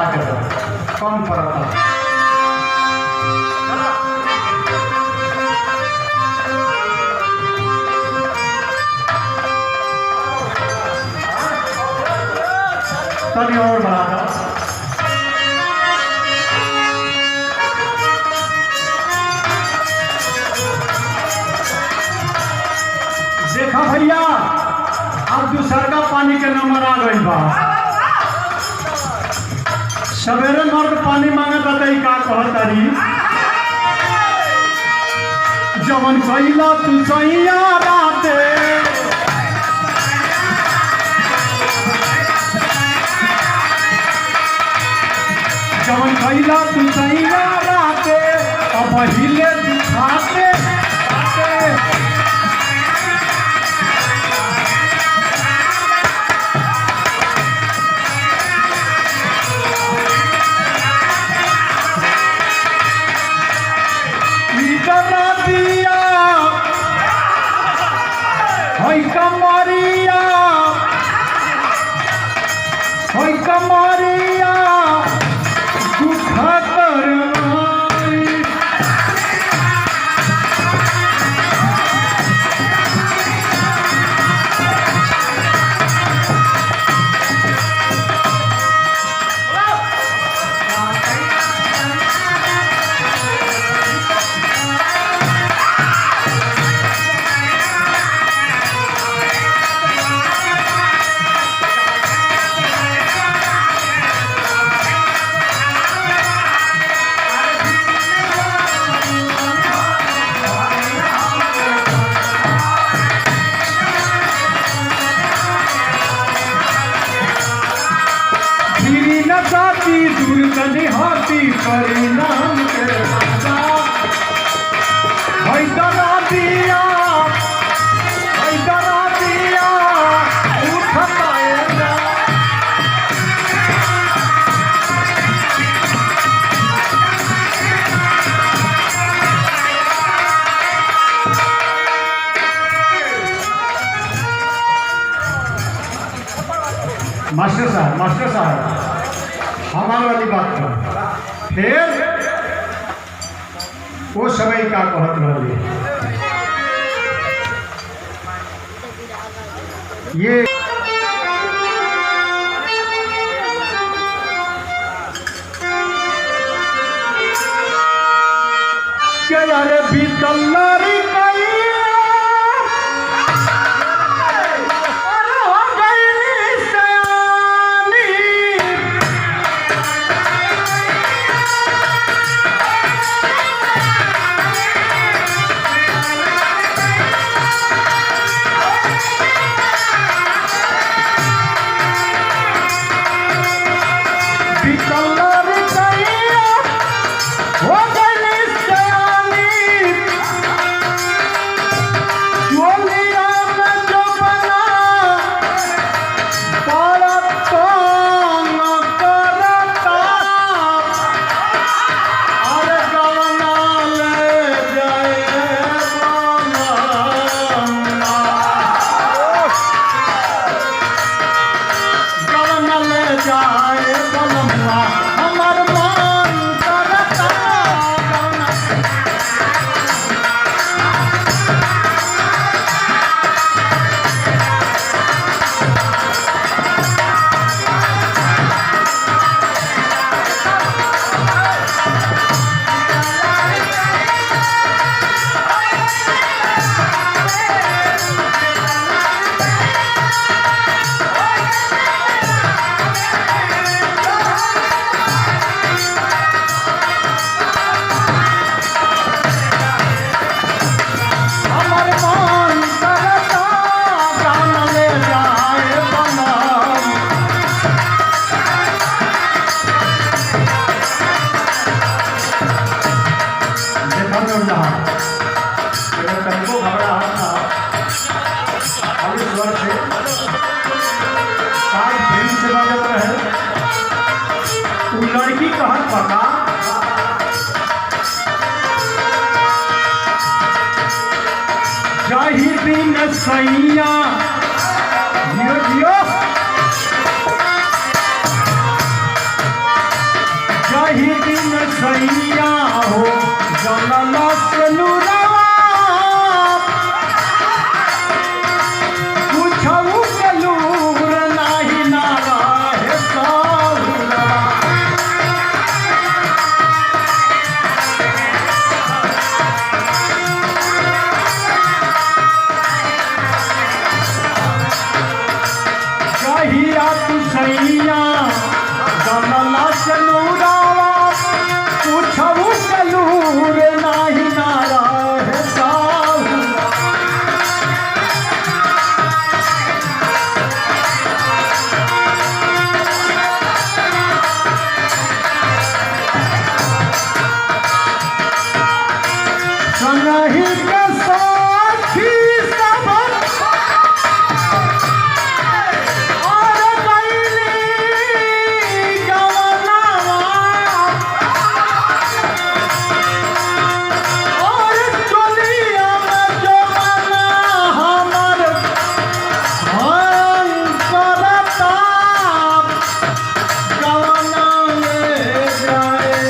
बढ़ा के दो, कम पड़ता। तभी और बढ़ा दो। देखा भैया, अब दूसर का पानी के नंबर आ गई बा। सवेरे मर्द पानी मांगता तो का कहतारी, जवन कैला तू सैया राते, जवन कैला तू सैया राते, अब हिले दिखाते कमरिया दुखतर जाती दुर्गति हाथी परिणाम के राजा, हैदरा दिया उठताएगा। मास्टर साहब हमारे वाली बात कर, फिर वो समय का कहत रही ये क्या यारे बीतल्लारी लड़की कहत पता जाही दिन सैया जियो जियो सैया हो जनल से नुरवा पूछऊ के लूर नाही ना रहे सहुरा कहिया तू सैया जनल से नुरवा पूछऊ के लूर नाही ना रहे सहुरा संगहि के साथी सब और गइली गवनावा और चलिया में जवाना हमर हम करता गवना में जाए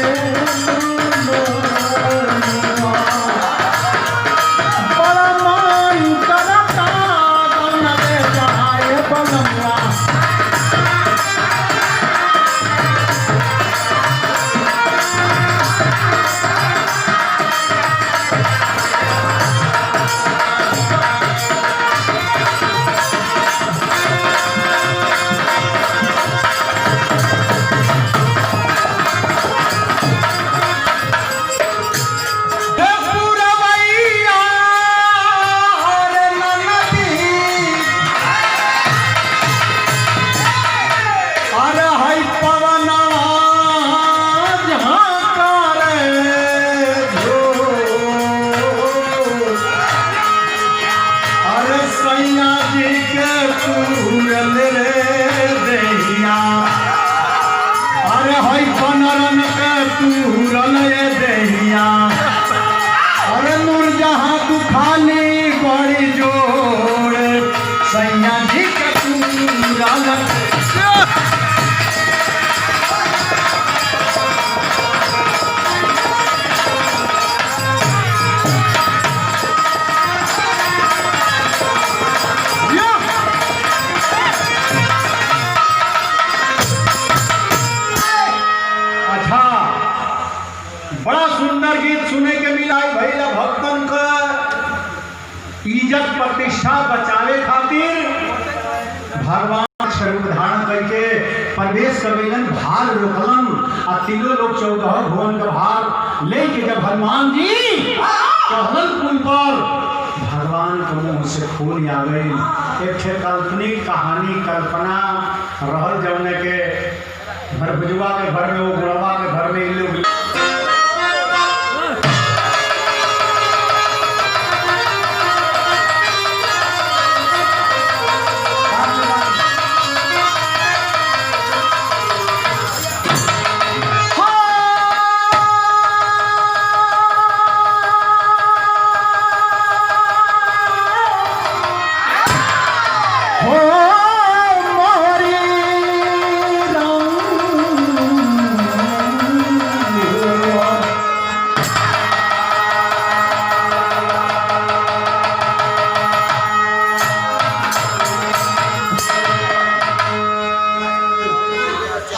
बड़ा मन करता गवना में जाए बनवा पुरवैया और ननदी अरे हई पवनवा झांकारे झोर अरे सैया जी के पूरल रे देहिया अरे हई बनरन के पूरल ये देहिया अरे नूरजहां तू खाली बड़ी जोड़ सैया जी के पूरल अच्छा बड़ा सुंदर गीत सुने के मिला है भैया भक्तन का इज्जत प्रतिष्ठा बचावे खातिर भगवान स्वरूप धारण करके प्रवेश करवेलन भार रोकलन आ तीनों लोग 14 भुवन का भार लेके जब हनुमान जी चढ़ल पुल पर भगवान के मुंह से खून आ गई एक ठे काल्पनिक कहानी कल्पना रहल जौने के भरभुजवा के घर में वो बुढ़वा के घर में इन लोग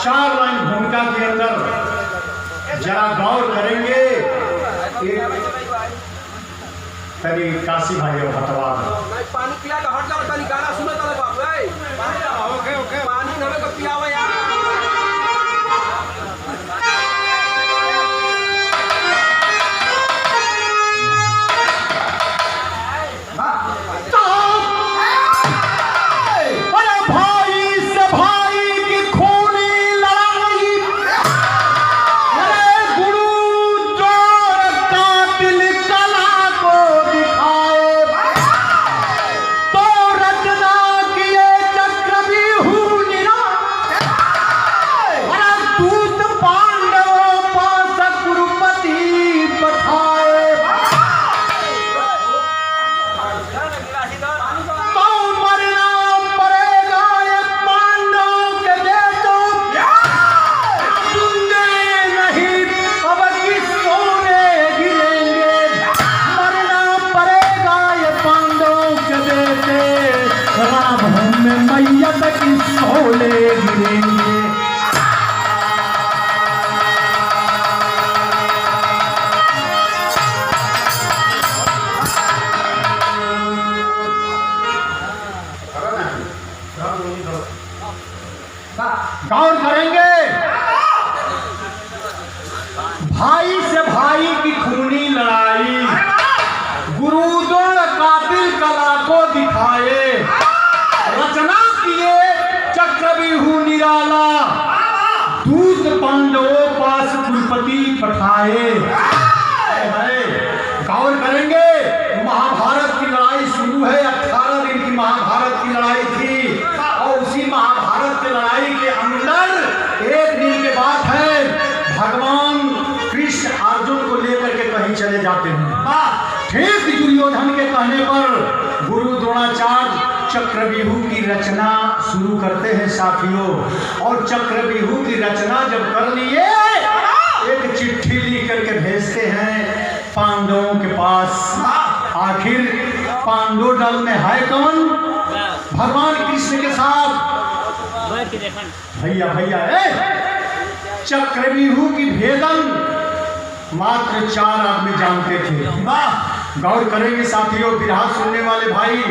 चार लाइन भूमिका के अंदर जरा गौर करेंगे कभी काशी भाई और हटवा पानी पिला तो हट जाओ तनी गाना सुनो तले बाप रे ओके ओके पानी नवे को पियावे यार तो रचना किए चक्रव्यूह निरा भाई से भाई की खूनी लड़ाई, गुरुद्रोण कातिल कला को दिखाए, रचना किए चक्रव्यूह निराला, दूत पांडवों पास कुलपति पठाए। गौर करेंगे, महाभारत की लड़ाई शुरू है। 18 दिन की महाभारत की लड़ाई थी और उसी महाभारत की लड़ाई के अंदर एक दिन के बाद है, भगवान कृष्ण अर्जुन को लेकर के कहीं चले जाते हैं। ठीक दुर्योधन के कहने पर गुरु द्रोणाचार्य चक्रव्यूह की रचना शुरू करते हैं साथियों। और चक्रव्यूह की रचना जब कर लिए, एक चिट्ठी लिख करके भेजते हैं पांडवों के पास। आखिर पांडव दल में है कौन? भगवान कृष्ण के साथ भैया चक्रव्यूह की भेदन मात्र 4 आदमी जानते थे। गौर करेंगे साथियों, विरहा सुनने वाले भाई,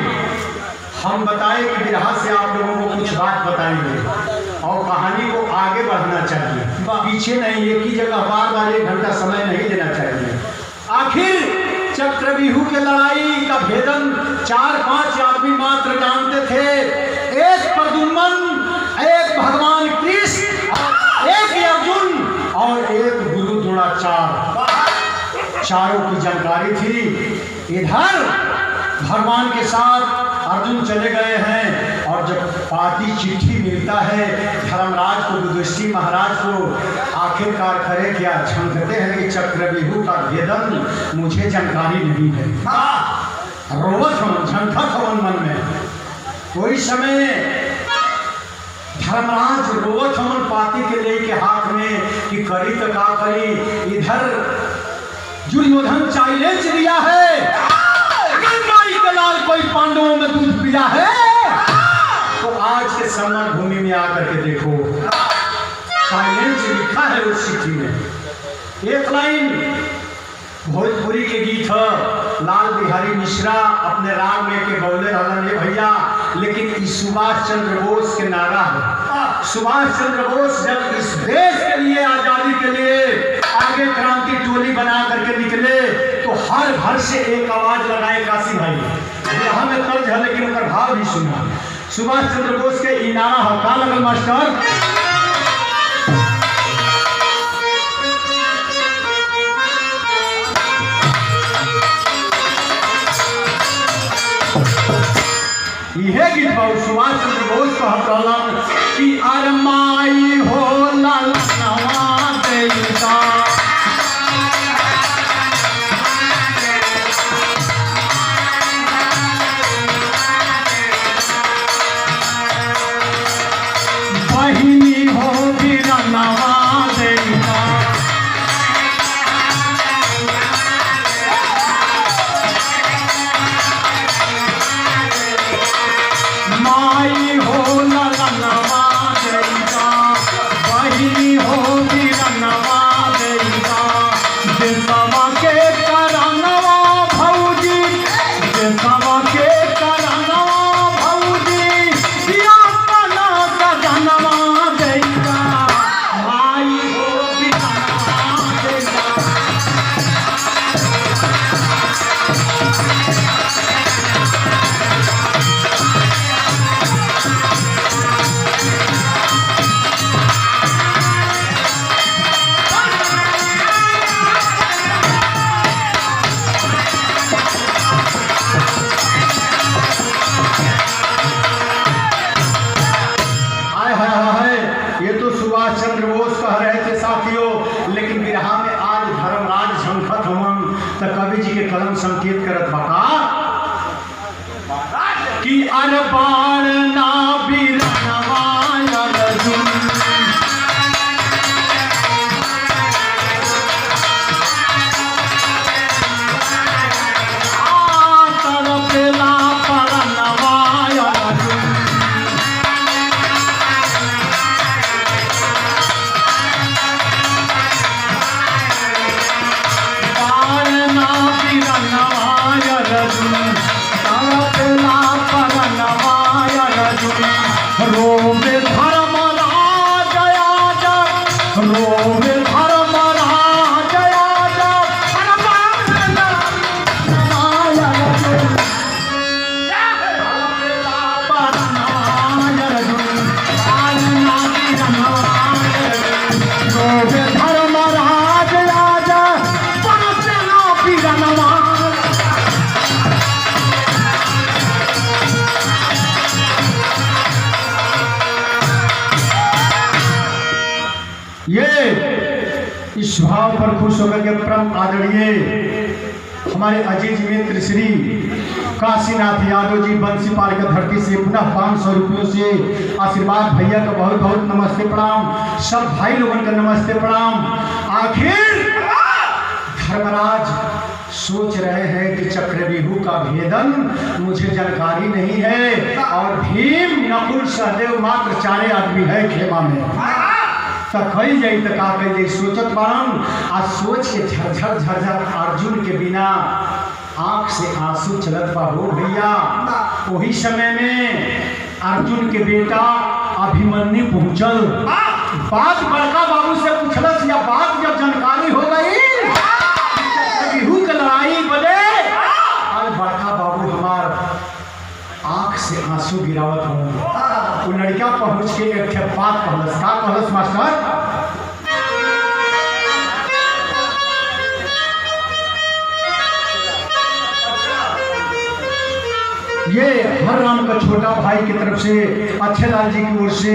हम बताएं कि विरहा से आप लोगों को कुछ बात बताएंगे और कहानी को आगे बढ़ना चाहिए, पीछे नहीं, एक ही जगह बार 1 घंटा समय नहीं देना चाहिए। आखिर चक्रव्यूह के लड़ाई का भेदन 4-5 आदमी मात्र जानते थे। एक प्रद्युम्न, एक भगवान कृष्ण, एक अर्जुन और एक गुरु द्रोणाचार्य, चारों की जानकारी थी। इधर भगवान के साथ अर्जुन चले गए हैं और जब पाती चिट्ठी मिलता है धर्मराज को, युधिष्ठिर महाराज को, आखिरकार करे क्या, झंकते हैं कि चक्रव्यूह का भेदन मुझे जानकारी नहीं है। रोवत हवन, झंकत हवन मन में। कोई समय धर्मराज रोवत हवन पाती के ले के हाथ में कि करी तो का करी। इधर दुर्योधन चैलेंज दिया है, लाल कोई पांडवों में दूध पिया है तो आज के सम्मान भूमि में आकर के देखो। चैलेंज लिखा है उस चिट्ठी में। एक लाइन भोजपुरी के गीत है, लाल बिहारी मिश्रा अपने राग में के गौले रहलन ये भैया, लेकिन इस सुभाष चंद्र बोस के नारा है। सुभाष चंद्र बोस जब इस देश के लिए, आजादी के लिए आगे क्रांति टोली बना करके निकले तो हर घर से एक आवाज लगाए काशी भाई। यहाँ में तर्ज है लेकिन उनका भाव भी सुना। सुभाष चंद्र बोस के ई नारा है, का लगल मास्टर? यह गीत बाबू सुभाष चंद्र बोस को कहलन कि अरमाई हो ललनवा देता, बहिनी हो बिरनवा देता, माई हो ललनवा देता, बहिनी हो बिरनवा देता, देशवा के करनवा भौजी, देशवा के करनवा भौजी, अपना सजनवा देता, माई हो बिरनवा देता। ये तो सुभाष चंद्र बोस कह रहे थे साथियों, लेकिन बिरहा में आज धर्मराज झंखत हमन तो कवि जी के कलम संकेत करत बका कि अरबाण ना बिरनवा अर्जुन, तरफला परनवा अर्जुन, अर्जुन, इस भाव पर खुश होकर के परम आदरणीय हमारे अजीज मित्र श्री काशीनाथ यादव जी बंसीपाल की धरती से पुनः 500 रुपयों से आशीर्वाद भैया का बहुत बहुत नमस्ते प्रणाम। सब भाई लोगों का नमस्ते प्रणाम। आखिर धर्मराज सोच रहे हैं कि चक्रव्यूह का भेदन मुझे जानकारी नहीं है और भीम नकुल सहदेव मात्र 4 आदमी है खेमा में कही जाई तो का कही जाई सोचत बारन आज सोच के झरझर झरझर अर्जुन के बिना आंख से आंसू चलत बा हो भैया। वही समय में अर्जुन के बेटा अभिमन्यु पहुंचल। बात बड़का बाबू से पूछलस या बात जब जानकारी हो गई चक्रव्यूह की लड़ाई बदे आज बड़का बाबू हमार आंख से आंसू गिरावत हो। वो लड़का पहुंच के एक बात कहलस। का कहलस मास्टर? ये हर राम का छोटा भाई की तरफ से अच्छे लाल जी की ओर से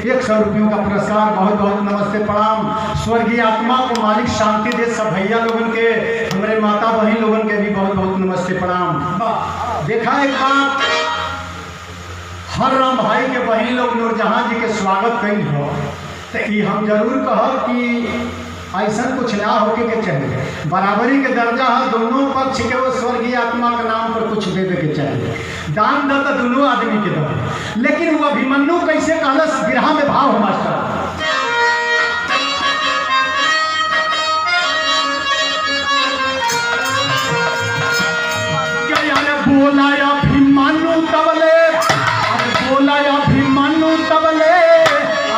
100 रुपयों का पुरस्कार बहुत बहुत नमस्ते प्रणाम। स्वर्गीय आत्मा को मालिक शांति दे। सब भैया लोगों के हमारे माता बहन लोगों के भी बहुत बहुत नमस्ते प्रणाम। देखा एक बात हर राम भाई के बहन लोग नूरजहां जी के स्वागत कई हो तो ये हम जरूर कहब कि ऐसा कुछ ना होके के चाहिए। बराबरी के दर्जा है दोनों पक्ष के वो स्वर्गीय आत्मा के नाम पर कुछ देवे के चाहिए। दान दत्त दोनों आदमी के दो। लेकिन वो अभिमन्यु कैसे कहलस बिरहा में भाव मास्टर? बोला अभिमन्यु तबले बोला अभिमन्यु तबले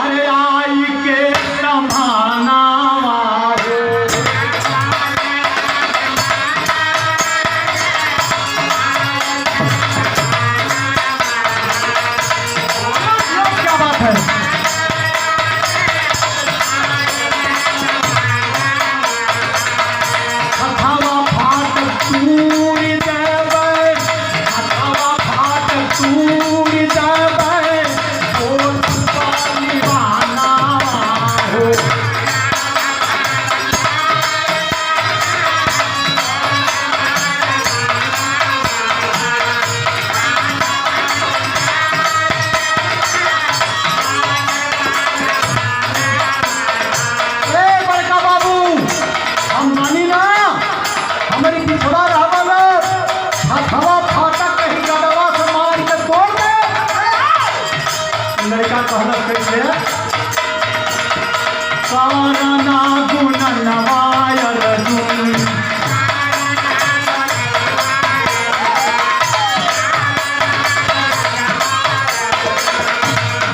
अरे आई के समाना क्या बात है? हथावा फाट तूरी देवे हथावा फाट तूरी देवे ओ दीवाना हो। बड़का बाबू हम मानी ना हमारी पिछड़ा रहवा हथवा फाटक कहीं गडवा से मार के तोड़ दे। लड़का कहना कैसे कारना गुण नवाय अर्जुन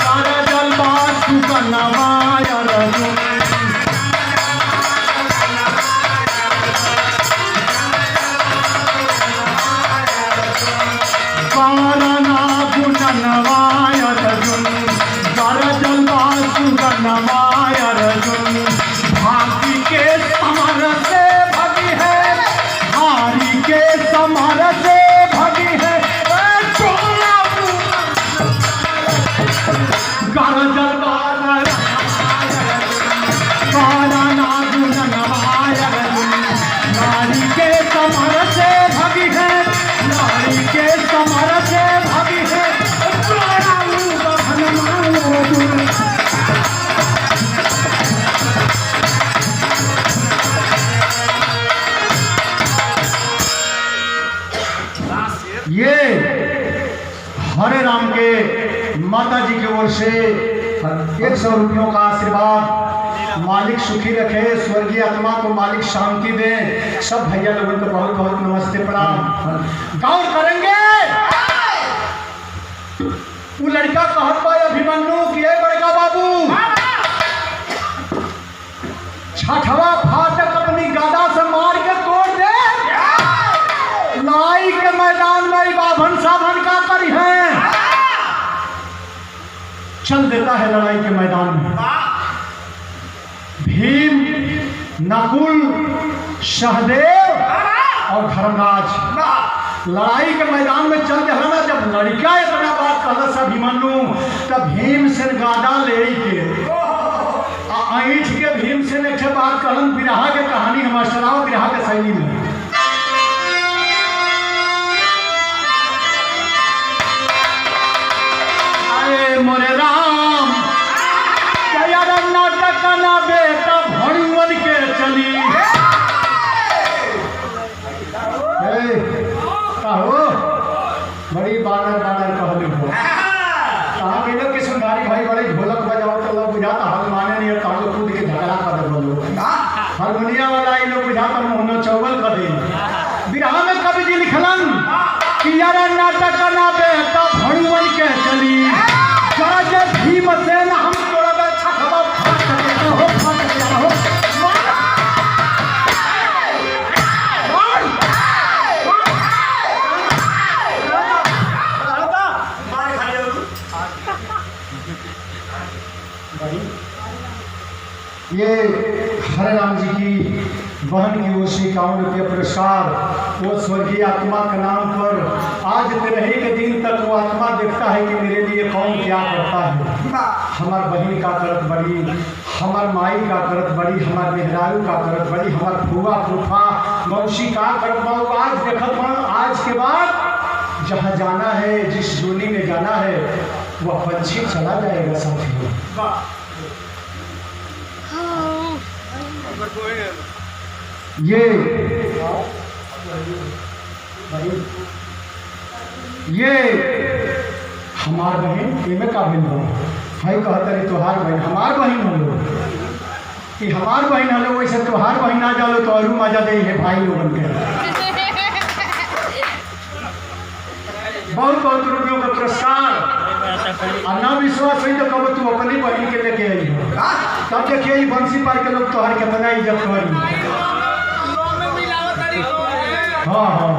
कार जलवा सुख नवाय अर्जुन कारना गुण नवाय अर्जुन कार जलवा सुख नवाय अर्जुन भागी के समर से भगी है हारी के समर से भगी है कार जलवा कारना गुण नवाय अर्जुन नारी के समर से भगी है नारी के समर से भगी है ये हरे राम के माता जी की ओर से 100 रुपयों का आशीर्वाद। मालिक सुखी रखे स्वर्गीय आत्मा को मालिक शांति दे। सब भैया लोगों को बहुत बहुत नमस्ते प्रणाम। गौर करेंगे वो लड़का कहत बा अभिमन्यु कि बड़का बाबू छठवा फाटक अपनी गदा से मार के तोड़ दे। लड़ाई के मैदान में बाभन साधन का करी है चल देता है लड़ाई के मैदान में। भीम नकुल सहदेव और धर्मराज लड़ाई के मैदान में चल दिया ना। जब लड़का इतना बात कहला अभिमन्यु तब भीम से गादा ले के ऐठ के भीम से एक बात कहन बिरहा के कहानी हमार सुनाओ बिरहा के शैली में। अरे मोरे राम क्या नाटक ना बेटा भणुवन के चली कहो बड़ी बानर बानर कहली हो कहाँ के लोग के सुंदरी भाई बड़े ढोलक बजाओ तो लोग बुझाता हल माने नहीं तो लोग कूद के झगड़ा कर दे बोलो हारमोनिया वाला ये लोग बुझाता मोहन चौबल कर दे। बिरहा में कवि जी लिखलन कि यार नाटक ना बेटा भणुवन के चली जरा भीम से ना हम तोड़ा बे छखबा फाट हो ये हरे राम जी की बहन की ओर से 51 रुपये पुरस्कार वो स्वर्गीय आत्मा के नाम पर आज तिरही के दिन तक वो आत्मा देखता है कि मेरे लिए कौन क्या करता है। हमार बहन का करत बड़ी, हमार माई का करत बड़ी, हमार मेहरारू का करत बड़ी, हमार फूआ फूफा मौसी का करत बड़ू। आज देखत बड़ आज के बाद जहाँ जाना है जिस डोली में जाना है वह पंछी चला जाएगा साथियों। ये हमार बहन एमे का बहन हो भाई कहता रही तोहार बहन हमार बहन हो कि हमार बहन हलो वैसे तोहार बहन ना जालो तो और मजा दे है भाई लोगन के। बहुत बहुत रुपयों का पुरस्कार और ना विश्वास हुई तो कब तू अपनी बहन के लेके आई हो तब देखिए बंसी पार के लोग तोहर के बना इज्जत करी। हाँ हाँ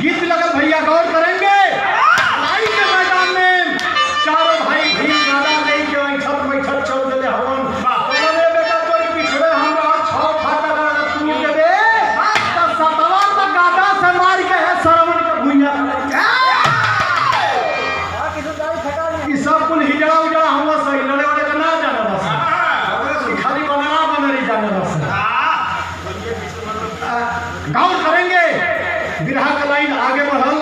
गीत लगल भैया गौर करेंगे लड़ाई के मैदान में चारों भाई भीम गाना नहीं के छत में छत छोड़ देले हवन बोले बेटा तोर पिछड़े हमरा छौ फाटा लगा तू देबे त सतवा त गादा से मार के है सरवन के भुइया ई सब कुल हिजड़ा उजड़ा हमवा सही लड़े वाले का ना जाना बस खाली बनाना बनरी जाना बस। गौर करेंगे बिरहा का लाइन आगे बढ़ल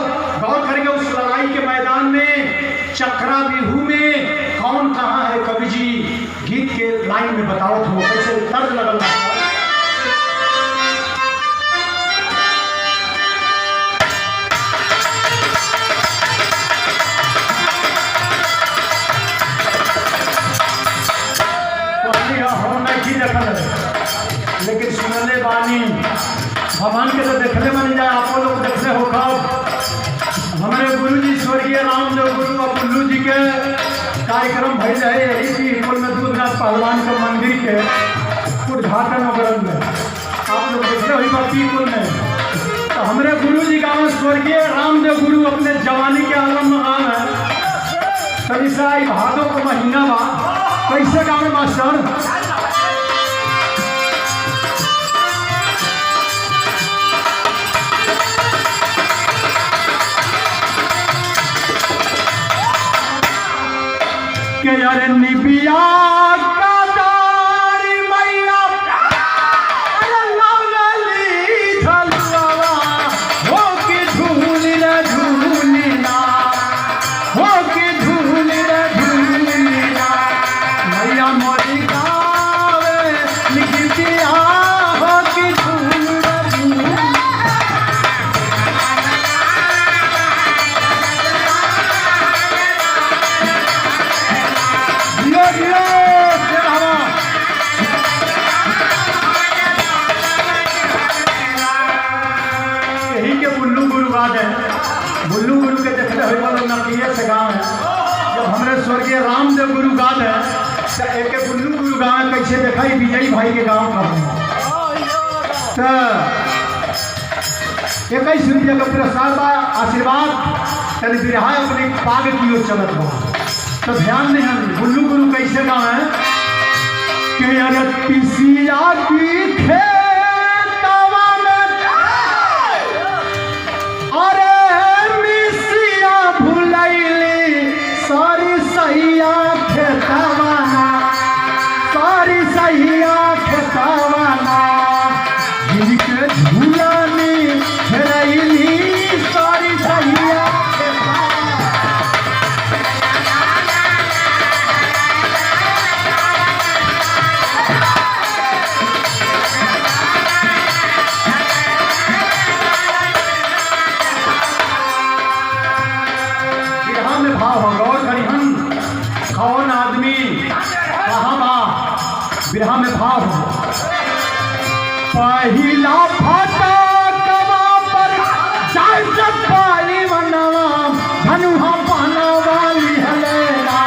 गौर करेंगे उस लड़ाई के मैदान में चक्रा बिहू में कौन कहाँ है। कवि जी गीत के लाइन में बताओ तो कैसे तर्ज लगल। लेकिन सुनले बानी भगवान के तो देखने में नहीं जाए आप लोग देखने हो कब हमारे गुरु जी स्वर्गीय रामदेव गुरु और पुल्लू जी के कार्यक्रम भैल है यही पीरपुर में दूधनाथ पहलवान के मंदिर के उद्घाटन वगैरह में आप लोग देखते हुई बात पीरपुर में तो हमारे गुरु जी का स्वर्गीय रामदेव गुरु अपने जवानी के आलम में आम है कभी सा भादों को महीना बा कैसे गाँव में मास्टर के यार निबिया का दारी मैया लवली झलवा हो के झूली रे झूली ना हो के झूली रे झूली ना मैया मोरी गावे लिखतिया हो के झूली रे झूली बुल्लू गुरु के देखते हुए वाले नकिया से गाँव है जब हमारे स्वर्गीय रामदेव गुरु गाँव है तो एक बुल्लू गुरु गाँव कैसे देखा विजयी भाई के गाँव का तो 21 रुपया का पुरस्कार बा आशीर्वाद यानी बिरहा अपनी पाग की ओर चलत बा तो ध्यान नहीं हम बुल्लू गुरु कैसे गाँव है कि अरे पिसिया की खेतवा में अरे मिसिया बिरहा में भाव है। पहिला फाटा कवा पर जाय जब पाली बनवा धनुहा बनवाली हलेना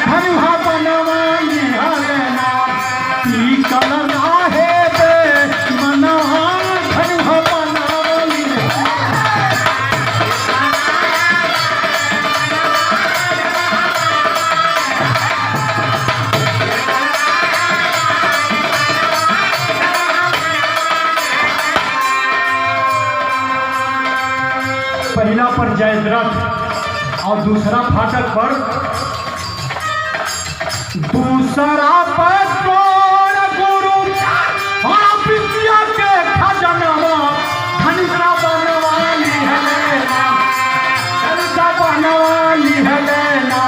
धनुहा बनवाली हलेना ई कलर आहे बे मनवा धनुहा बनवाली पहला पर जयद्रथ और दूसरा फाटक पर दूसरा पर तोर गुरु और विद्या के खजनवा धनुषा बनवाली हलेना धनुषा बनवाली हलेना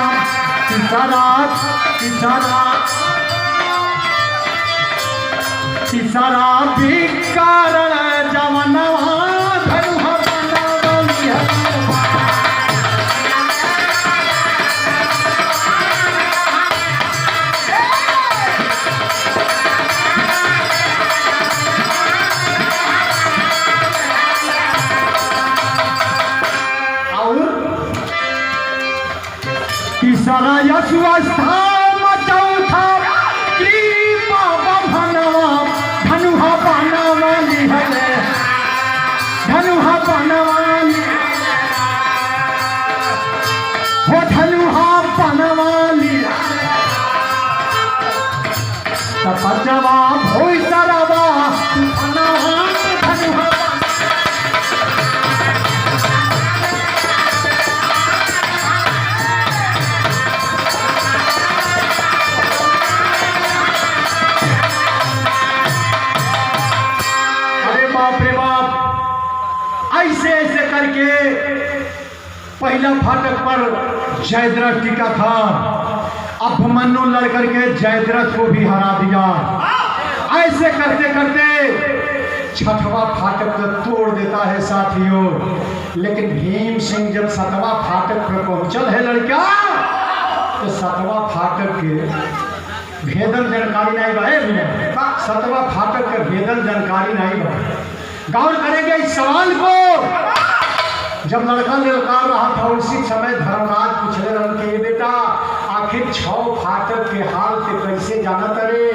तीसरा विकार जवनवा धनुषा बनवाली हलेना तीसरा यशवस्था चौथा कृपा बभनवा धनुहा बनवाली हले धनुहा बनवाली हो धनुहा बनवाली तपजवा भोईसरवा धनुहा धनुहा ऐसे ऐसे करके पहला फाटक पर जयद्रथ टिका था। अभिमन्यु लड़ करके जयद्रथ को भी हरा दिया। ऐसे करते करते छठवां फाटक को तोड़ देता है साथियों। लेकिन भीम सिंह जब सातवां फाटक पर पहुंचल है लड़का तो सातवां फाटक के भेदल जानकारी नहीं रहे। सातवां फाटक के भेदल जानकारी नहीं रहे। गौर करेंगे इस सवाल को। जब लड़का ललकार रहा था उसी समय धर्मराज पूछने लगे कि बेटा आखिर 6 फाटक के हाल के कैसे जाना करे।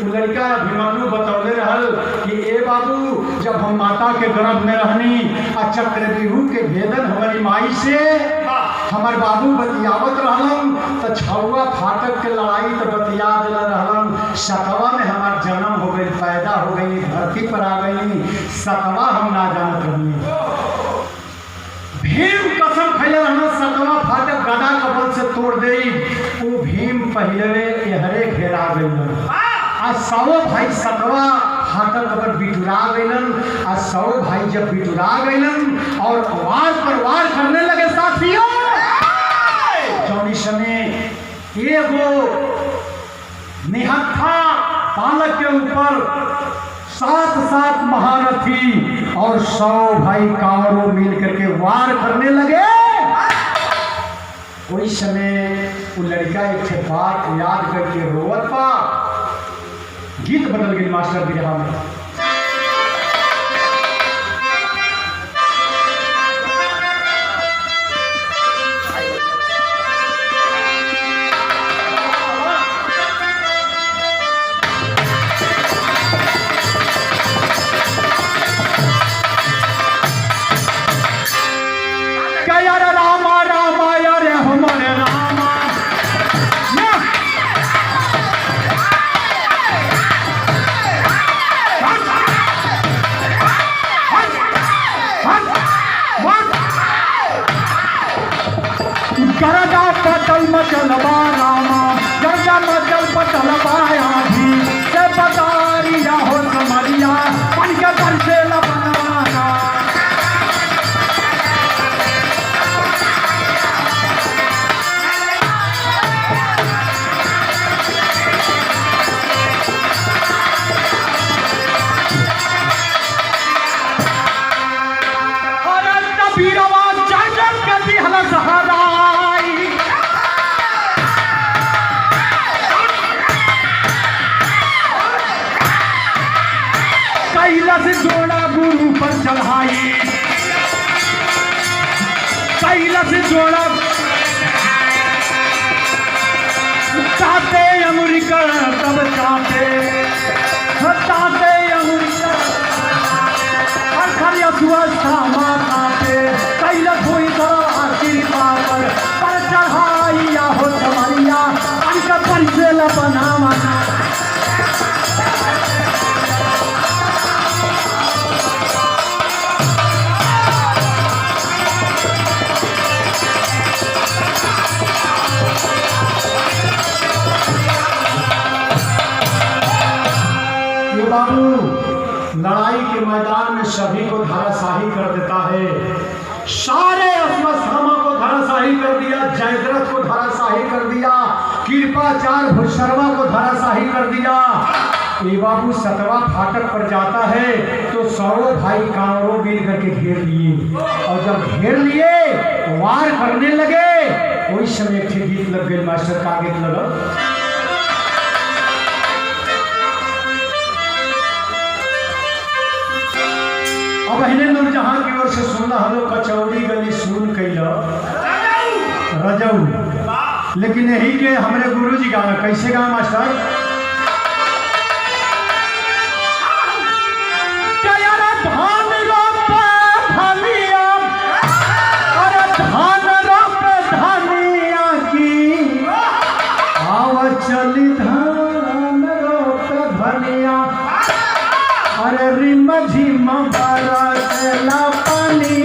वो लड़का अभिमन्यु बतौले रहल कि ए बाबू जब हम माता के गर्भ में रहनी आ चक्रव्यूह के भेदन हमारी माई से हमार बाबू बतियावत रहलन तो 6वां फाटक के लड़ाई तो बतिया दिला रहलन। 7वां में हमार जन्म हो गई, पैदा हो गई, धरती पर आ गई। 7वां हम ना जानत रहनी। भीम कसम खैले रहना 7वां फाटक गदा कबल से तोड़ दे। वो भीम पहले एहरे घेरा गई। आ 100 भाई 7वां फाटक पर बिटुरा गईलन। आ 100 भाई जब बिटुरा गईलन और वार पर वार करने लगे साथियों। जौनी समय एगो निहत्था बालक के ऊपर 7 महारथी और 100 भाई कांवरों मिल करके वार करने लगे। उस समय वो लड़का एक बात याद करके रोवत पा। गीत बदल गई मास्टर बिरहा में। पटल मचल रामा गंगा मचल पटल पाया भी से पतारिया हो कमरिया पन के दर से लबनाना। अरे तबीरवा जंगल के दिहल सहारा से जोड़ा चाहते अमेरिका तब चाहते अमेरिका और खरिया सुअस्था माताते कैला कोई तरह कृपा पर चढ़ाइया हो तुम्हारिया अनका परिचय बनावा बाबू लड़ाई के मैदान में सभी को धराशाही कर देता है। सारे अश्वत्थामा को धराशाही कर दिया, जयद्रथ को धराशाही कर दिया, कृपाचार्य भूषर्मा को धराशाही कर दिया। ये बाबू सतवा फाटक पर जाता है तो सौरों भाई कांवरों मिल करके घेर लिए और जब घेर लिए वार करने लगे वही समय एक गीत लग गई। मास्टर का गीत लगा अब अहिने नूरजहां की ओर से सुनना हम लोग कचौड़ी गली सुन कैला रजऊ, लेकिन यही के हमारे गुरु जी गाना कैसे गा मास्टर? धान रोपे धनिया, अरे धान रोपे धनिया की आव चली धान रोपे धनिया, अरे रिम झिम बरसला पानी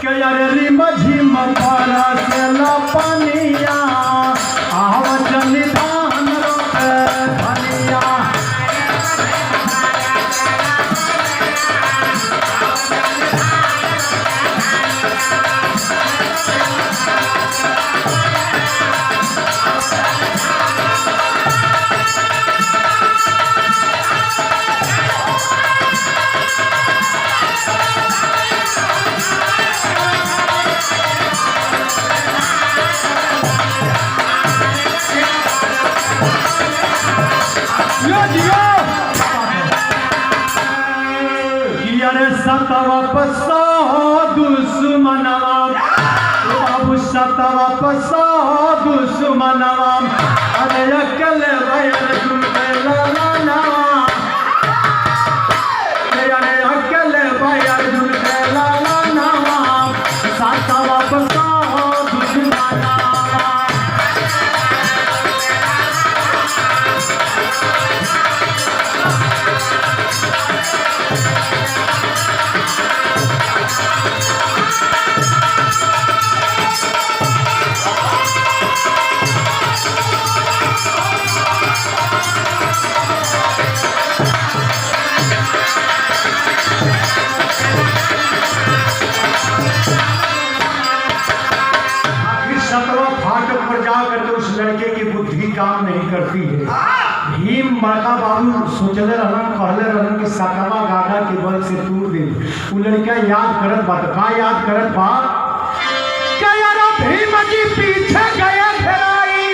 के अरे रिम झिम बरसला पानिया आव चली धान रोपे धनिया। सतवा पसा दुश्मनवा बाबू सतवा पसा दुश्मनवा अरे अकेले भैया तुम लाना अरे अकेले भैया तुम लाना सतवा पसा दुश्मनवा। उस लड़के की बुद्धि काम नहीं करती है। भीम बड़का बाबू सोचले रहन कहले रहन कि सतवा गागा के बल से तूर दे। वो लड़का याद करत बात का याद करत बा क्या यार भीम जी पीछे गए फेराई,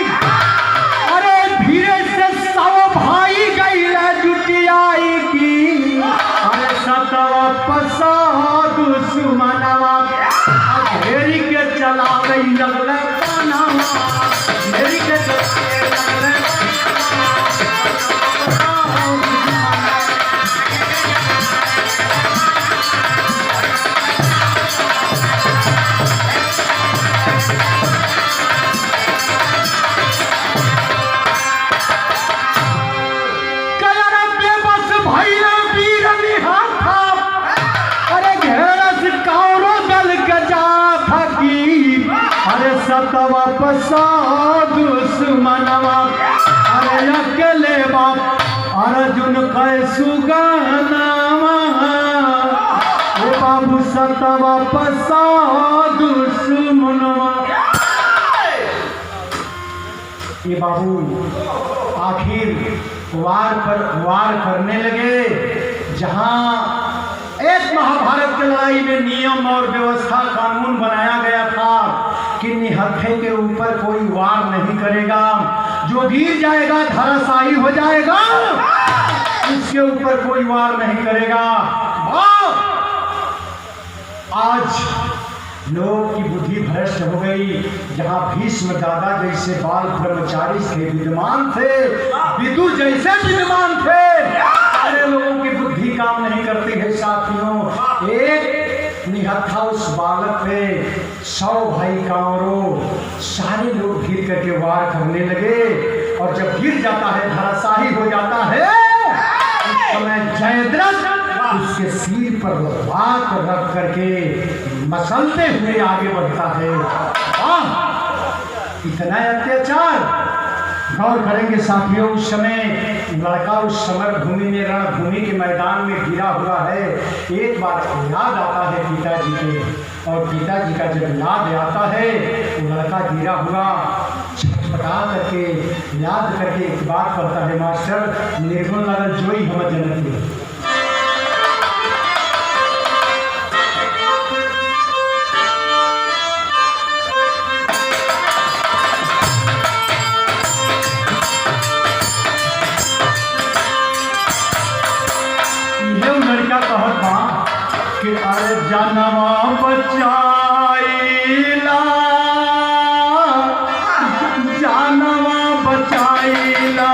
अरे धीरे से सब भाई गईले जुटियाई की अरे सतवा पसा दुश्मनवा घेरी के चलावे लगले पनावा घेरी के चलावे सतवा पसा दुश्मनवा अरे अकेले बाप अर्जुन कैसु गानावा ओ बाबू सतवा पसा दुश्मनवा। ये बाबू आखिर वार करने लगे। जहां एक महाभारत की लड़ाई में नियम और व्यवस्था कानून बनाया गया था कि निहत्थे के ऊपर कोई वार नहीं करेगा, जो गिर जाएगा धराशायी हो जाएगा, उसके ऊपर कोई वार नहीं करेगा। आज लोग की बुद्धि भ्रष्ट हो गई। जहाँ भीष्म दादा जैसे बाल ब्रह्मचारी थे, विद्वान थे, विदुर जैसे विद्वान थे, सारे लोगों की बुद्धि काम नहीं करती है साथियों। एक निहत्था उस बालक पे 100 भाई कांवरों सारे लोग गिर करके वार करने लगे, और जब गिर जाता है, धराशाही हो जाता है, उस समय जयद्रथ उसके सिर पर हाथ रख करके मसलते हुए आगे बढ़ता है। इतना अत्याचार! गौर करेंगे साथियों, उस समय लड़का उस समर भूमि में, रणभूमि के मैदान में गिरा हुआ है। एक बार याद आता है पिताजी के, और पिताजी का जब याद आता है, वो लड़का गिरा हुआ छटपटा करके याद करके एक बात करता है, मास्टर निर्गुण लगल जोई हम जनती। कि अरे जनवा बचाइला, जनवा बचाइला,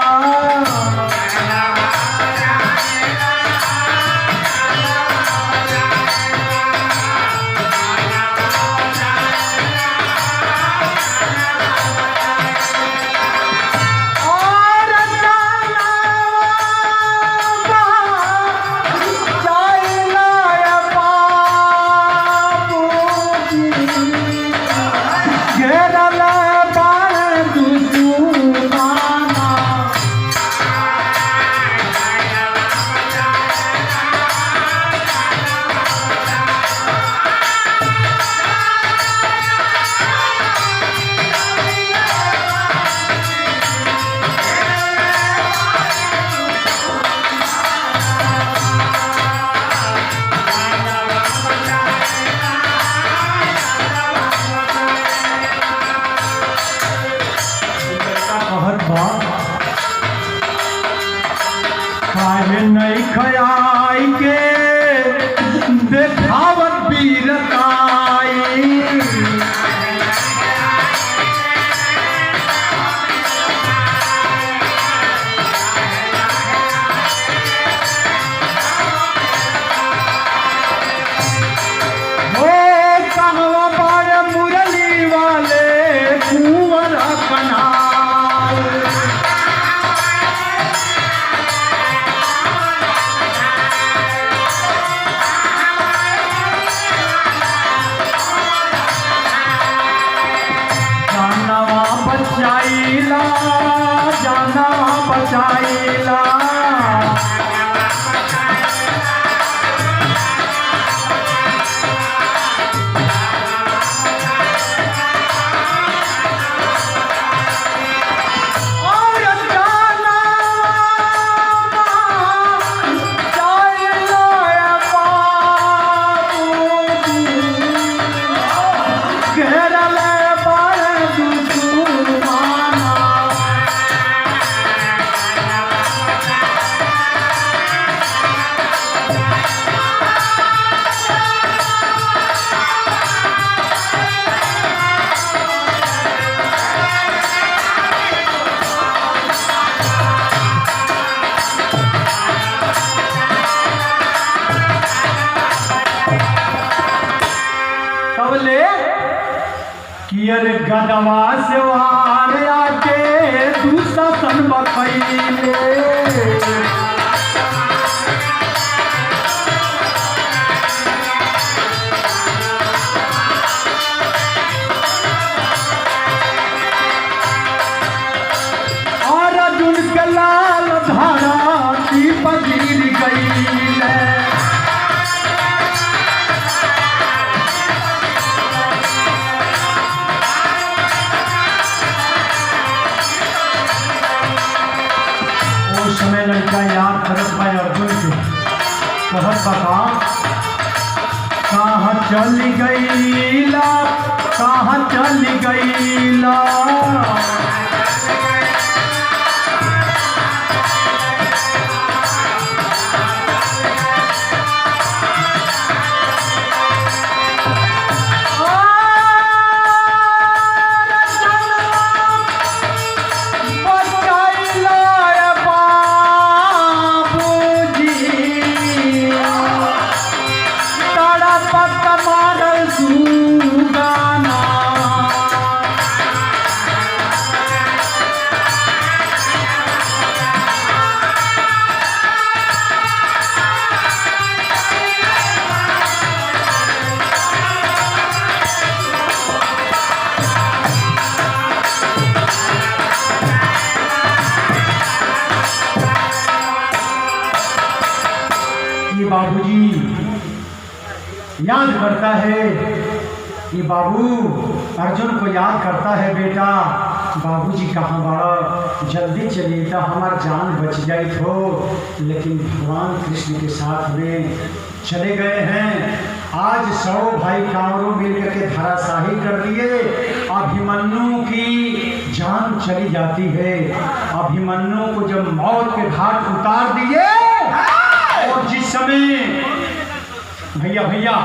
नहीं खयाई के देखावत वीरताई, वो कहवा बड़े मुरली वाले कुंवर अपना, बचाइला, जानवा बचाइला, कियर गदवा से वार आके दूसरा सन बकैले, और अर्जुन के लाल धारा की पगिर गई है। समय लड़का याद करत भाई अर्जुन से कहत बता, कहाँ चल गईला, कहाँ चल गईला, याद करता है कि बाबू अर्जुन को याद करता है, बेटा बाबूजी कहाँ बड़ा, जल्दी चलिए तो हमार जान बच जाई थो। लेकिन भगवान कृष्ण के साथ में चले गए हैं। आज 100 भाई कांवरों मिलकर के धराशाही कर दिए। अभिमन्यु की जान चली जाती है। अभिमन्यु को जब मौत के घाट उतार दिए और जिस समय भैया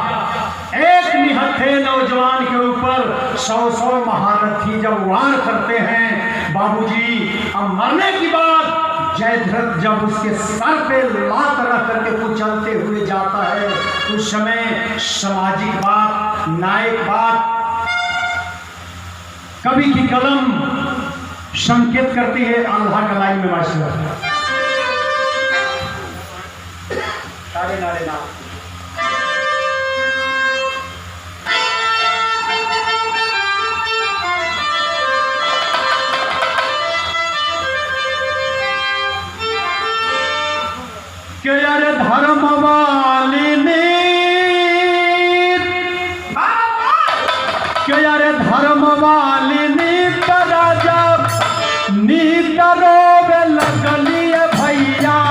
एक निहत्थे नौजवान के ऊपर 100 महारथी जब वार करते हैं, बाबूजी अब मरने की बात जयद्रथ जब उसके सर पे लात रख करके कुचलते हुए जाता है, उस समय सामाजिक बात, न्यायिक बात, कवि की कलम संकेत करती है। अल्लाह का लाइन में मास्टर नारे नारे ना के यार धर्म वालिनी, के यार धर्म वालिनी तरा जब नीत रोवे लगली भैया।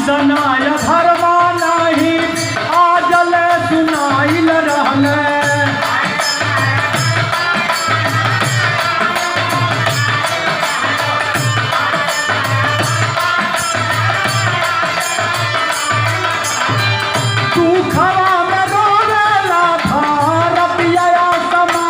सनाया धर्मा नहीं आजल सुनाइल रहले। तू खरा में रोवेला था रबिया समा,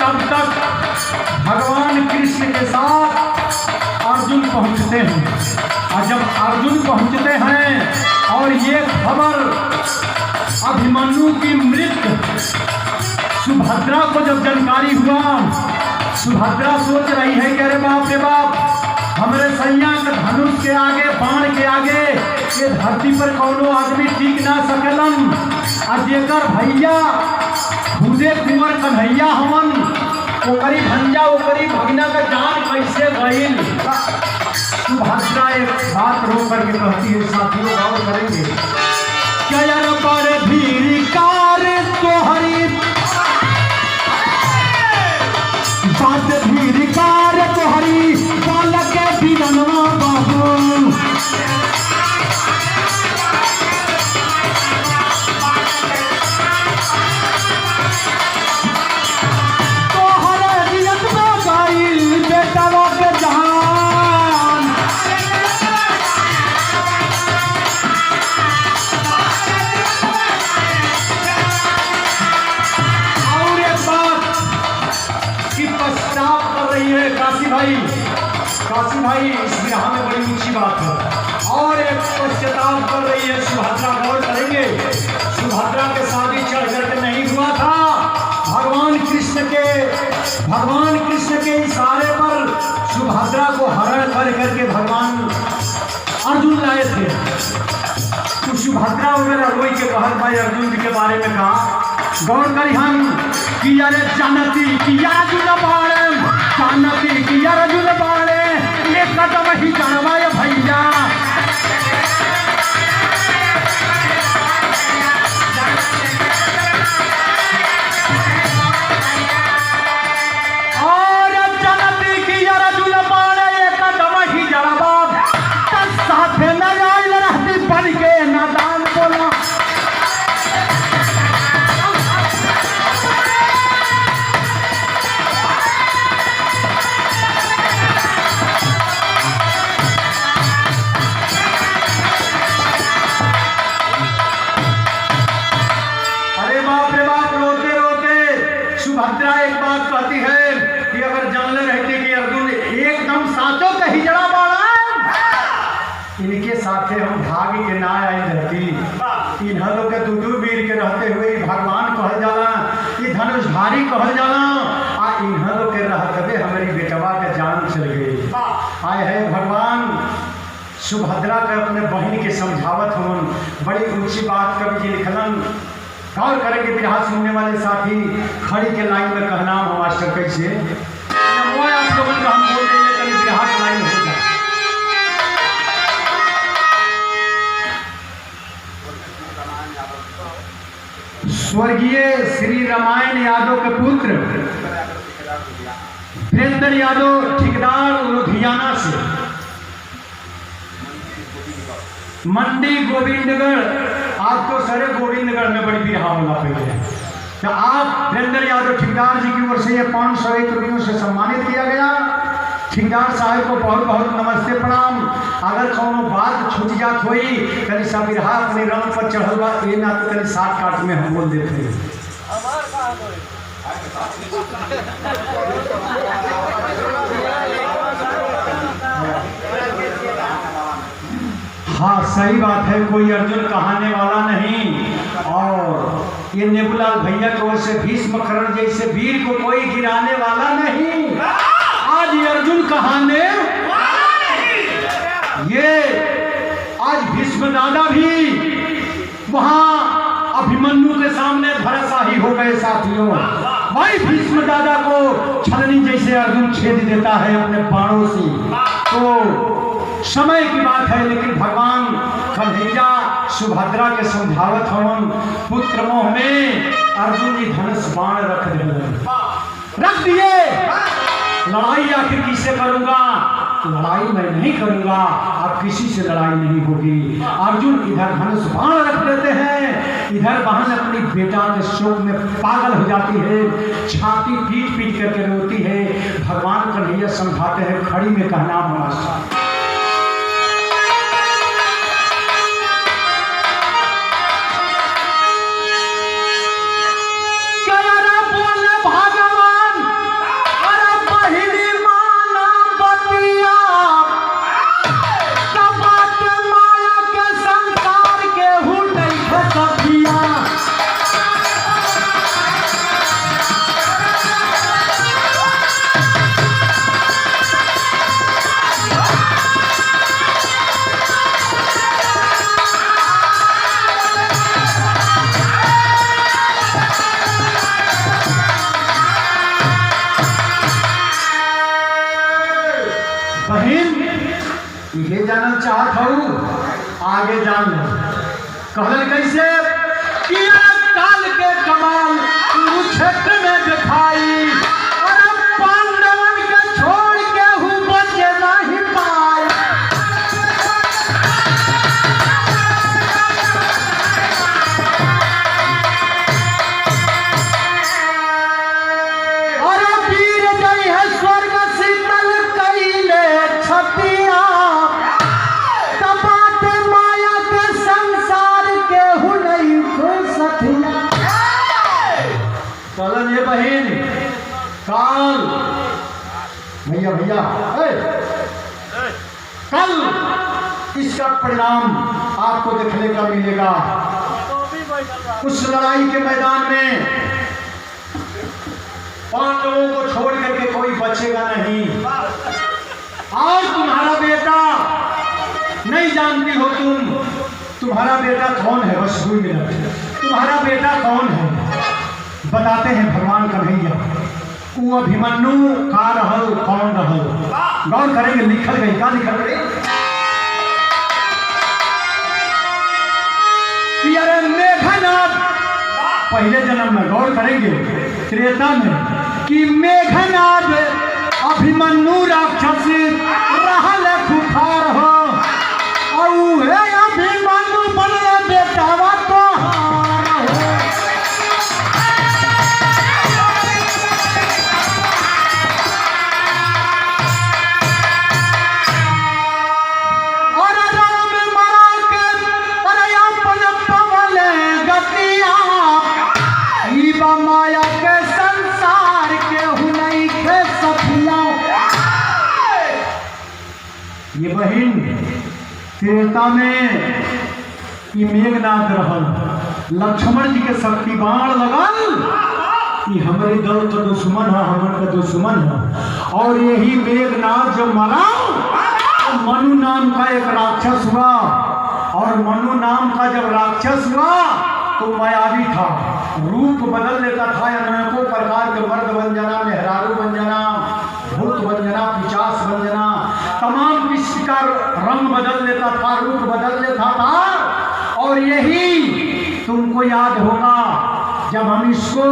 तब तक भगवान कृष्ण के साथ अर्जुन पहुंचते हैं। और जब अर्जुन पहुंचते हैं और ये खबर अभिमन्यु की मृत्यु सुभद्रा को जब जानकारी हुआ, सुभद्रा सोच रही है कि अरे बाप रे बाप, हमरे सैया के धनुष के आगे, बाण के आगे ये धरती पर कौनो आदमी टिक ना सकेलन। और जेकर भैया खुदे कुंवर कन्हैया हमन, ओकरी भंजा ओकरी भगना का जान कैसे गईल। सुभद्रा एक बात रो करके कहती है, साथियों गौर करेंगे, क्या पर भीड़ कार तोहरी बात, भीड़ कार तोहरी बालक के बिनवा बाबू। काशी भाई इस विरह में बड़ी ऊंची बात है और एक पश्चाताप कर रही है सुभद्रा। गौर करेंगे, सुभद्रा के शादी चढ़ करके नहीं हुआ था। भगवान कृष्ण के इशारे पर सुभद्रा को हरण कर करके भगवान अर्जुन लाए थे। तो सुभद्रा वगैरह रोई के कहत भाई अर्जुन जी के बारे में कहा। गौर करी हम कि अरे जानती कि अर्जुन बाणे, जानती कि अर्जुन बाणे, ये कदम ही जानवाय भैया। और जानती कि अर्जुन बाणे, ये कदम ही जानवा, साथे न आइल रहती बन के नादान बोला। सुभद्रा एक बात कहती है कि अगर जानले रहते कि अर्जुन एकदम साचो का हिजड़ा बाड़ा, इनके साथे हम भाग के ना आई रहती। इन लोग के दू वीर के रहते हुए भगवान कहल जाला, ये धनुषधारी कहल जाला, आ इन लोग के रहते हमारी बेटवा के जान चल गई। आए है भगवान सुभद्रा के अपने बहन के समझावत हम। बड़ी ऊंची बात कवि जी लिखलन। गौर करेंगे बिरहा सुनने वाले साथी खड़ी के लाइन में कहना हम मास्टर कैसे आप लोगों का हम बोल देंगे कभी बिरहा की लाइन हो जाए। स्वर्गीय श्री रामायण यादव के पुत्र वीरेंद्र यादव ठेकेदार लुधियाना से मंडी गोविंदगढ़, आपको सरे गोविंदगढ़ में बड़ी बिरहा होला पहले। तो आप वीरेंद्र यादव ठेकेदार जी की ओर से ये 501 रुपयों से सम्मानित किया गया। ठेकेदार साहब को बहुत बहुत नमस्ते प्रणाम। अगर कोनो बात छूट जात हुई कभी सा बिरहा अपने रंग पर चढ़ल बा, ये ना तो कभी 7 काट में हम बोल देते हैं। हाँ सही बात है, कोई अर्जुन कहाने वाला नहीं। और ये नेबुलाल भैया की ओर से भीष्म कर्ण जैसे वीर को कोई गिराने वाला नहीं। आज ये अर्जुन कहाने ये आज भीष्म दादा भी वहां अभिमन्यु के सामने धराशाही हो गए साथियों। भाई भीष्म दादा को छलनी जैसे अर्जुन छेद देता है अपने बाणों से। तो समय की बात है, लेकिन भगवान कन्हैया सुभद्रा के समझावत हवन। पुत्र मोह में अर्जुन जी धनुष बाण रख दिए। लड़ाई आखिर किससे करूंगा? लड़ाई मैं नहीं करूंगा, अब किसी से लड़ाई नहीं होगी। अर्जुन इधर धनुष बाण रख देते हैं, इधर बहन अपनी बेटा के शोक में पागल हो जाती है, छाती पीट पीट करके रोती है। भगवान कन्हैया समझाते हैं, खड़ी में कहना मस्त ये जानना चाहत हूँ, आगे जान लो। कहल कैसे कि काल के कमाल क्षेत्र में दिखाई, और पांडवन के छोड़ के हूँ बचे नहीं पाए। और वीर जय है स्वर्ग शीतल कैले छतिया, चलन ये बहन काल भैया कल इसका परिणाम आपको देखने का मिलेगा। उस लड़ाई के मैदान में 5 लोगों को छोड़ करके कोई बचेगा नहीं। और तुम्हारा बेटा, नहीं जानती हो तुम्हारा बेटा कौन है? बस 2 मिनट, तुम्हारा बेटा कौन है बताते हैं भगवान कन्हैया। वो अभिमन्यु का रहल, कौन रहल? गौर करेंगे, लिखल गई, क्या लिखल गई? अरे मेघनाद, पहले जन्म में गौर करेंगे त्रेता में कि मेघनाद अभिमन्यु राक्षस रहल खुखार हो, और अभिमन्यु बनले बेटावा तो माया के संसार के हुनई के सफिया। ये बहिन त्रेता में ये मेघनाद रहल, लक्ष्मण जी के शक्ति बाण लगल कि हमारे दल का दुश्मन है, हमारे का दुश्मन है। और यही मेघनाद जब मरा तो मनु नाम का एक राक्षस हुआ, और मनु नाम का जब राक्षस हुआ तो मायावी था, रूप बदल लेता था, अनेकों प्रकार के मर्द बन जाना, मेहरारू बन जाना, भूत बन जाना, पिशाच बन जाना, तमाम किसी का रंग बदल लेता था, रूप बदल लेता था। और यही तुमको याद होगा जब हम इसको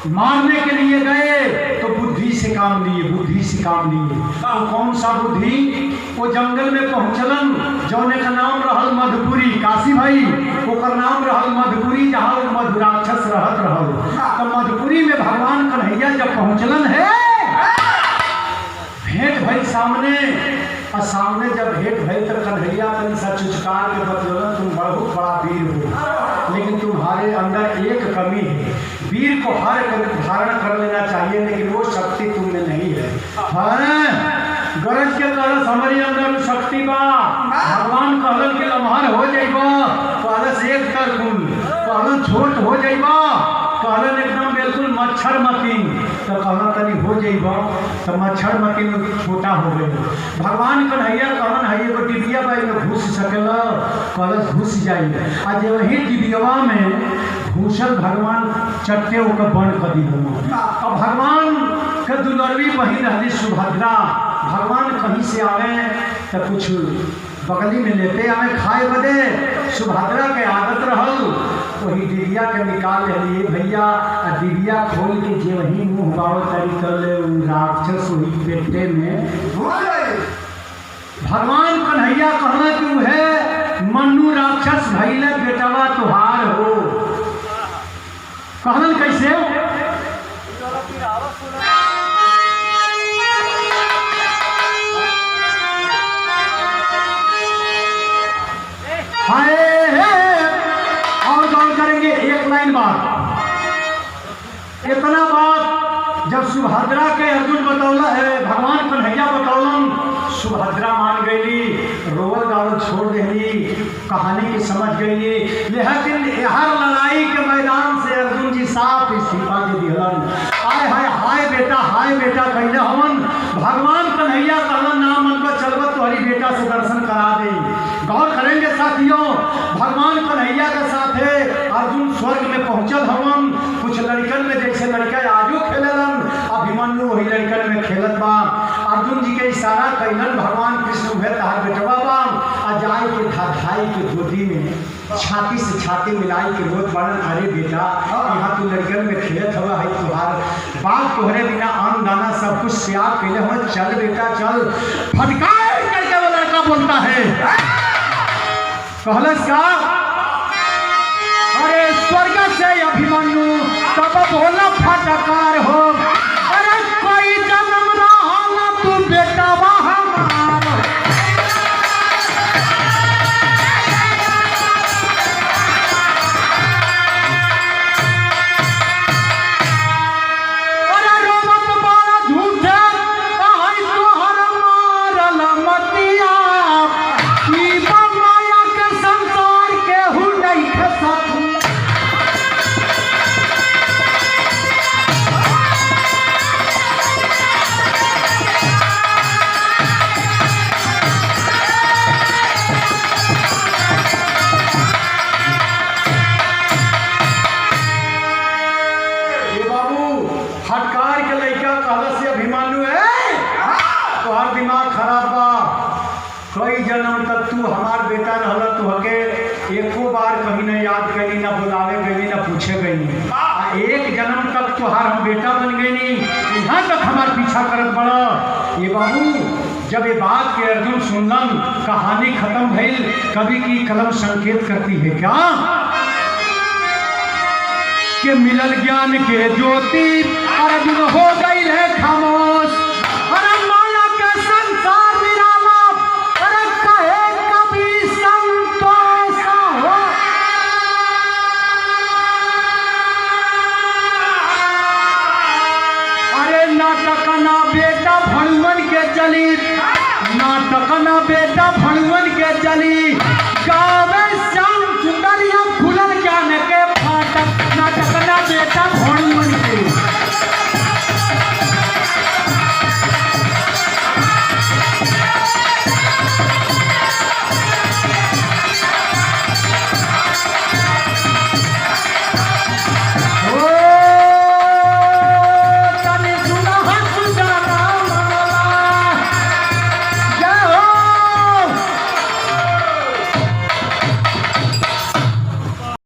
मारने के लिए गए तो बुद्धि से काम लिए, बुद्धि से काम लिए। तो कौन सा बुद्धि? वो जंगल में पहुंचलन, जौने का नाम रहल मधुपुरी, काशी भाई ओकर नाम रहल मधुपुरी, जहाँ वो मधुराक्षस रहत रहल। तो मधुपुरी में भगवान कन्हैया जब पहुंचलन है, भेंट भई सामने, और सामने जब भेंट भई तो कन्हैया तनी सा चुचकार के बतलन, तुम बहुत बड़ा वीर हो, लेकिन तुम्हारे अंदर एक कमी है, वीर को हर धारण कर लेना चाहिए, लेकिन वो शक्ति तुमने नहीं है। गरज के कहलस हमारी अंदर शक्ति बा, भगवान कहलन के लम्हार हो जाइबा, कहलस एक तरकुल, कहलन छोट हो जाइबा, कहलन एकदम बिल्कुल मच्छर मतीन, तो कहलन तनी हो जाइबा, तो मच्छर मतीन छोटा हो गए। भगवान कन्हैया कहलन है एगो डिबिया बाई में घुस सकेला, कहलस घुस जाइए। आज वही डिबियावा में घुसल भगवान चट्टे ओकर बन कर दी। अब भगवान के दुलरवी बहिन रहली सुभद्रा, भगवान कहीं से आवे तो कुछ बगली में लेते आवे खाए बदे, सुभद्रा के आदत रहल, वही डिबिया के निकाल लिए भैया, और डिबिया खोल के जे वही मुँह बाव तरी कर ले, राक्षस वही पेटे में भगवान कन्हैया कहना क्यों है मनु राक्षस भैले बेटवा तुहार हो। कहलन कैसे? हाय और गौर करेंगे एक लाइन बात, इतना बात जब सुभद्रा के अर्जुन बतौला है, भगवान कन्हैया बतौलन, सुभद्रा मान गई, रोवल गावल छोड़ देली, कहानी की समझ गई। लेकिन हर लड़ाई के मैदान से अर्जुन जी साफ इस्तीफा दे दिलन। आय हाय हाय बेटा कहले हमन भगवान कन्हैया कहलन नाम मन पर चलबत तुम्हारी बेटा से दर्शन करा दे। गौर करेंगे साथियों, भगवान कन्हैया के साथ अर्जुन स्वर्ग में पहुंचल हमन। कुछ लड़कन में जैसे लड़का आजू खेलन, अभिमन्यु वही लड़कन में खेलत बा। अर्जुन जी के इशारा कैलन भगवान कृष्ण है तहार बेटवा बा, आ जाए के धाई के गोदी में छाती से छाती मिलाई के रोज बनन, अरे बेटा यहाँ तू लड़कन में खेलत हुआ है, तुहार बाप तोहरे बिना अन्न दाना सब कुछ त्याग कैले हुए, चल बेटा चल। फटकार करके वो लड़का बोलता है, कहलस का अरे स्वर्ग से अभिमन्यु तब बोला फटकार हो, अरे कोई जन्म रहा ना तू बेटा हमारा। अरे रोमत बारा झूठे आई तोहर मारल मतिया, कई जन्म तक तू हमार बेटा रहल, तुहके एको बार कहीं न याद कैली, न बुलावे गई, न पूछे गई। एक जन्म तक तुहार हम बेटा बन गई, यहाँ तक हमार पीछा करत बड़ा। ये बाबू जब ये बात के अर्जुन सुनलन, कहानी खत्म भइल। कवि की कलम संकेत करती है क्या कि मिलल ज्ञान के ज्योति अर्जुन हो गई है खामोश। अरे माया के संसार निराला, अरे कहे कभी संतोष हो। अरे नाटक ना बेटा भणुवन के चली, नाटक ना बेटा भणुवन के चली, गावे संग